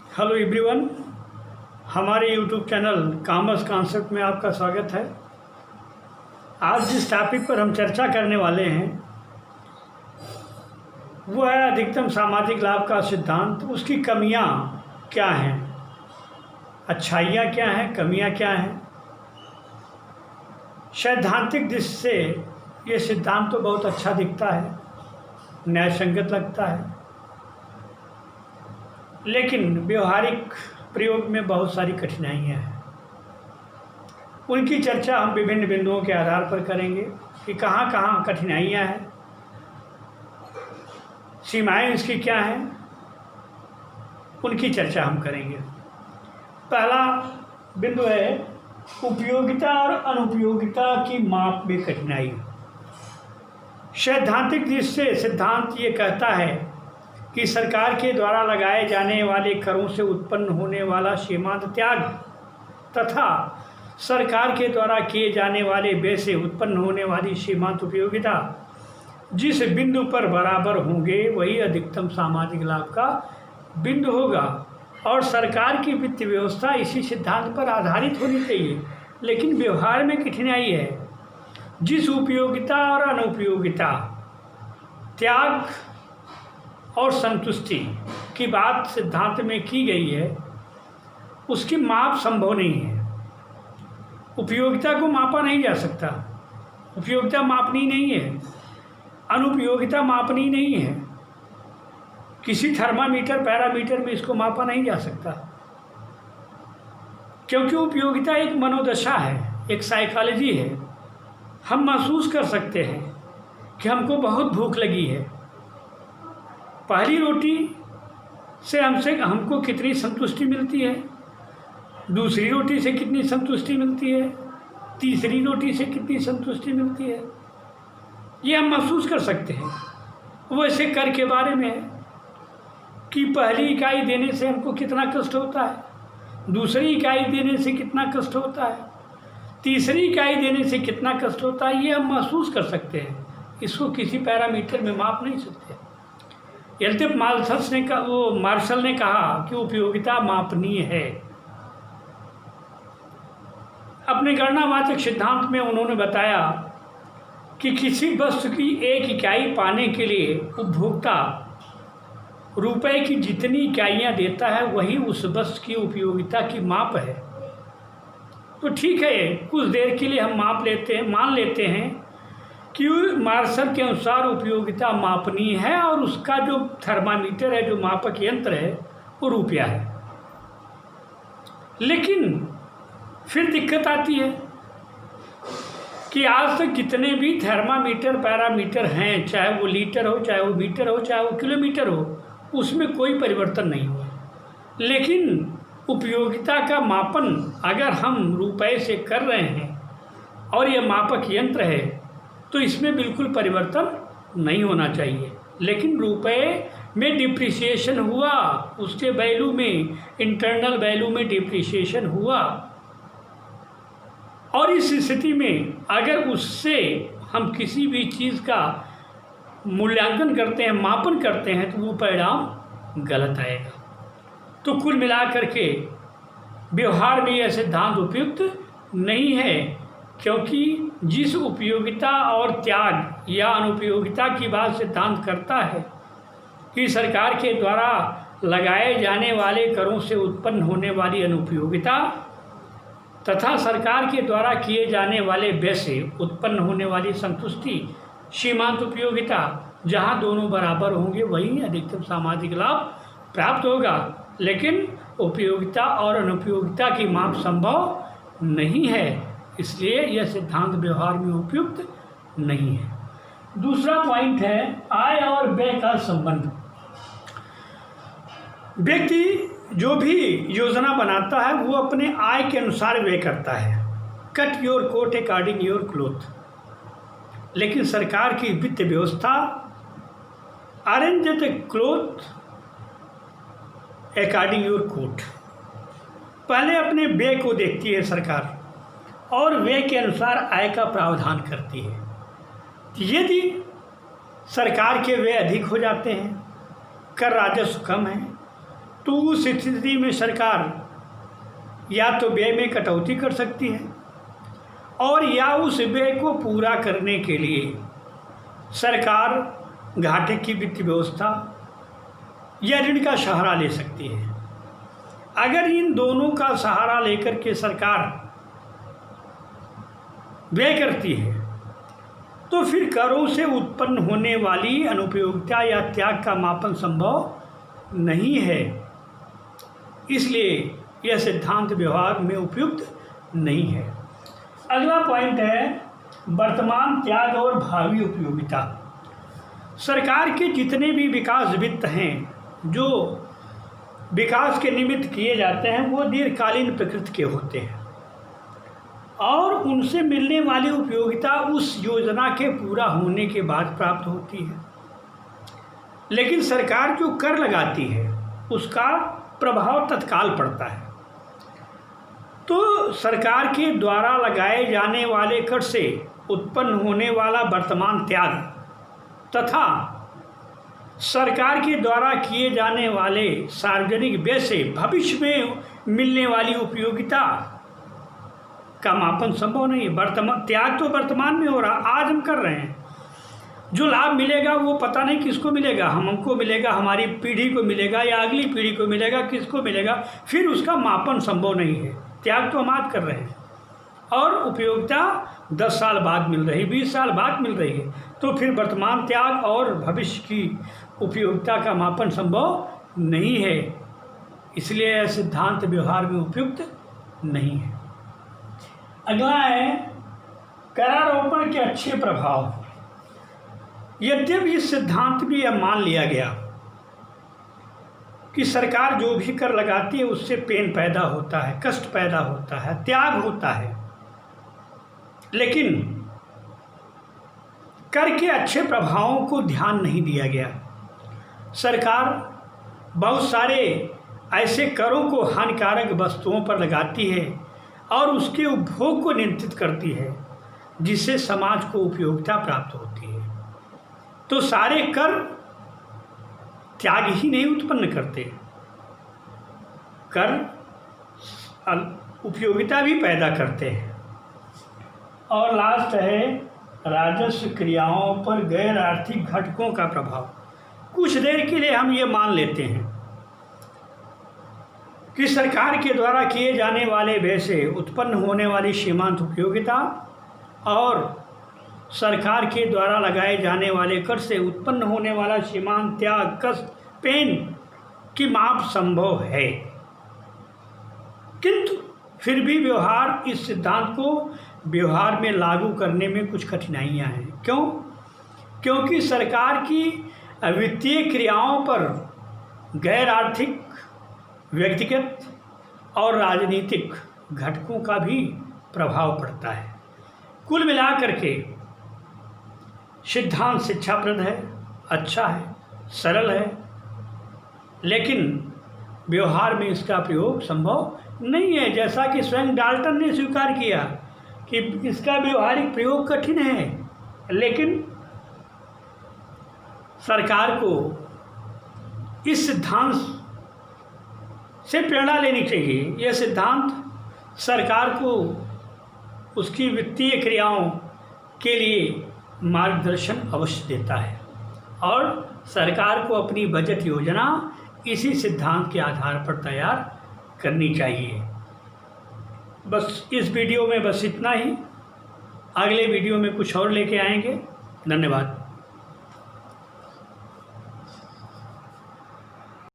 Hello everyone, हमारे YouTube channel commerce concept में आपका स्वागत है। आज जिस टॉपिक पर हम चर्चा करने वाले हैं वो है अधिकतम सामाजिक लाभ का सिद्धांत। उसकी कमियां क्या हैं, अच्छाइयां क्या हैं, कमियां क्या हैं। सैद्धांतिक दृष्टि से ये सिद्धांत तो बहुत अच्छा दिखता है, न्यायसंगत लगता है, लेकिन व्यवहारिक प्रयोग में बहुत सारी कठिनाइयाँ हैं। उनकी चर्चा हम विभिन्न बिंदुओं के आधार पर करेंगे कि कहाँ कहाँ कठिनाइयाँ हैं, सीमाएं इसकी क्या हैं, उनकी चर्चा हम करेंगे। पहला बिंदु है उपयोगिता और अनुपयोगिता की माप में कठिनाई। सैद्धांतिक दृष्टि से सिद्धांत ये कहता है कि सरकार के द्वारा लगाए जाने वाले करों से उत्पन्न होने वाला सीमांत त्याग तथा सरकार के द्वारा किए जाने वाले व्यय से उत्पन्न होने वाली सीमांत उपयोगिता जिस बिंदु पर बराबर होंगे वही अधिकतम सामाजिक लाभ का बिंदु होगा। और सरकार की वित्त व्यवस्था इसी सिद्धांत पर आधारित होनी चाहिए, लेकिन व्यवहार में कठिनाई है। जिस उपयोगिता और अनुपयोगिता, त्याग और संतुष्टि की बात सिद्धांत में की गई है उसकी माप संभव नहीं है। उपयोगिता को मापा नहीं जा सकता, उपयोगिता मापनी नहीं है, अनुपयोगिता मापनी नहीं है। किसी थर्मामीटर पैरामीटर में इसको मापा नहीं जा सकता, क्योंकि उपयोगिता एक मनोदशा है, एक साइकोलॉजी है। हम महसूस कर सकते हैं कि हमको बहुत भूख लगी है, पहली रोटी से हमको कितनी संतुष्टि मिलती है, दूसरी रोटी से कितनी संतुष्टि मिलती है, तीसरी रोटी से कितनी संतुष्टि मिलती है, ये हम महसूस कर सकते हैं। वैसे कर के बारे में है कि पहली इकाई देने से हमको कितना कष्ट होता है, दूसरी इकाई देने से कितना कष्ट होता है, तीसरी इकाई देने से कितना कष्ट होता है, ये हम महसूस कर सकते हैं। इसको किसी पैरामीटर में माप नहीं सकते। यद्यप मार्शल ने कहा कि उपयोगिता मापनीय है। अपने गणनावाचक सिद्धांत में उन्होंने बताया कि किसी वस्तु की एक इकाई पाने के लिए उपभोक्ता रुपए की जितनी इकाइयां देता है वही उस वस्तु की उपयोगिता की माप है। तो ठीक है, कुछ देर के लिए हम मान लेते हैं कि मार्शल के अनुसार उपयोगिता मापनीय है और उसका जो थर्मामीटर है, जो मापक यंत्र है, वो रुपया है। लेकिन फिर दिक्कत आती है कि आज तक जितने भी थर्मामीटर पैरामीटर हैं, चाहे वो लीटर हो, चाहे वो मीटर हो, चाहे वो किलोमीटर हो, उसमें कोई परिवर्तन नहीं हुआ। लेकिन उपयोगिता का मापन अगर हम रुपए से कर रहे हैं और ये मापक यंत्र है तो इसमें बिल्कुल परिवर्तन नहीं होना चाहिए। लेकिन रुपए में डिप्रिसिएशन हुआ, उसके वैल्यू में, इंटरनल वैल्यू में डिप्रिसिएशन हुआ, और इस स्थिति में अगर उससे हम किसी भी चीज़ का मूल्यांकन करते हैं, मापन करते हैं, तो वो परिणाम गलत आएगा। तो कुल मिलाकर के व्यवहार में यह सिद्धांत उपयुक्त नहीं है, क्योंकि जिस उपयोगिता और त्याग या अनुपयोगिता की बात सिद्धांत करता है कि सरकार के द्वारा लगाए जाने वाले करों से उत्पन्न होने वाली अनुपयोगिता तथा सरकार के द्वारा किए जाने वाले व्यय से उत्पन्न होने वाली संतुष्टि सीमांत उपयोगिता, जहां दोनों बराबर होंगे वहीं अधिकतम सामाजिक लाभ प्राप्त होगा। लेकिन उपयोगिता और अनुपयोगिता की माप संभव नहीं है, इसलिए यह सिद्धांत व्यवहार में उपयुक्त नहीं है। दूसरा पॉइंट है आय और व्यय का संबंध। व्यक्ति जो भी योजना बनाता है वो अपने आय के अनुसार व्यय करता है। Cut your coat according your cloth. लेकिन सरकार की वित्त व्यवस्था arrange the cloth according your coat. पहले अपने व्यय को देखती है सरकार और व्यय के अनुसार आय का प्रावधान करती है। यदि सरकार के व्यय अधिक हो जाते हैं, कर राजस्व कम है, तो उस स्थिति में सरकार या तो व्यय में कटौती कर सकती है और या उस व्यय को पूरा करने के लिए सरकार घाटे की वित्तीय व्यवस्था या ऋण का सहारा ले सकती है। अगर इन दोनों का सहारा लेकर के सरकार व्यय करती है तो फिर करों से उत्पन्न होने वाली अनुपयोगिता या त्याग का मापन संभव नहीं है। इसलिए यह सिद्धांत व्यवहार में उपयुक्त नहीं है। अगला पॉइंट है वर्तमान त्याग और भावी उपयोगिता। सरकार के जितने भी विकास वित्त हैं जो विकास के निमित्त किए जाते हैं वो दीर्घकालीन प्रकृति के होते हैं और उनसे मिलने वाली उपयोगिता उस योजना के पूरा होने के बाद प्राप्त होती है। लेकिन सरकार जो कर लगाती है उसका प्रभाव तत्काल पड़ता है। तो सरकार के द्वारा लगाए जाने वाले कर से उत्पन्न होने वाला वर्तमान त्याग तथा सरकार के द्वारा किए जाने वाले सार्वजनिक व्यय से भविष्य में मिलने वाली उपयोगिता का मापन संभव नहीं है। वर्तमान त्याग तो वर्तमान में हो रहा, आज हम कर रहे हैं। जो लाभ मिलेगा वो पता नहीं किसको मिलेगा, हमको मिलेगा, हमारी पीढ़ी को मिलेगा या अगली पीढ़ी को मिलेगा, किसको मिलेगा, फिर उसका मापन संभव नहीं है। त्याग तो हम आज कर रहे हैं और उपयोगिता 10 साल बाद मिल रही, 20 साल बाद मिल रही है। तो फिर वर्तमान त्याग और भविष्य की उपयोगिता का मापन संभव नहीं है। इसलिए यह सिद्धांत व्यवहार में उपयुक्त नहीं है। अगला है करारोपण के अच्छे प्रभाव। यद्यपि इस सिद्धांत में यह मान लिया गया कि सरकार जो भी कर लगाती है उससे पेन पैदा होता है, कष्ट पैदा होता है, त्याग होता है, लेकिन कर के अच्छे प्रभावों को ध्यान नहीं दिया गया। सरकार बहुत सारे ऐसे करों को हानिकारक वस्तुओं पर लगाती है और उसके उपभोग को नियंत्रित करती है जिससे समाज को उपयोगिता प्राप्त होती है। तो सारे कर त्याग ही नहीं उत्पन्न करते, कर उपयोगिता भी पैदा करते हैं। और लास्ट है राजस्व क्रियाओं पर गैर आर्थिक घटकों का प्रभाव। कुछ देर के लिए हम ये मान लेते हैं कि सरकार के द्वारा किए जाने वाले व्यय से उत्पन्न होने वाली सीमांत उपयोगिता और सरकार के द्वारा लगाए जाने वाले कर से उत्पन्न होने वाला सीमांत त्याग, कष्ट, पेन की माप संभव है। किंतु फिर भी व्यवहार इस सिद्धांत को व्यवहार में लागू करने में कुछ कठिनाइयां हैं। क्यों? क्योंकि सरकार की वित्तीय क्रियाओं पर गैर आर्थिक, व्यक्तिगत और राजनीतिक घटकों का भी प्रभाव पड़ता है। कुल मिलाकर के सिद्धांत शिक्षाप्रद है, अच्छा है, सरल है, लेकिन व्यवहार में इसका प्रयोग संभव नहीं है। जैसा कि स्वयं डाल्टन ने स्वीकार किया कि इसका व्यवहारिक प्रयोग कठिन है, लेकिन सरकार को इस सिद्धांत से प्रेरणा लेनी चाहिए। यह सिद्धांत सरकार को उसकी वित्तीय क्रियाओं के लिए मार्गदर्शन अवश्य देता है और सरकार को अपनी बजट योजना इसी सिद्धांत के आधार पर तैयार करनी चाहिए। बस इस वीडियो में बस इतना ही। अगले वीडियो में कुछ और लेके आएंगे। धन्यवाद।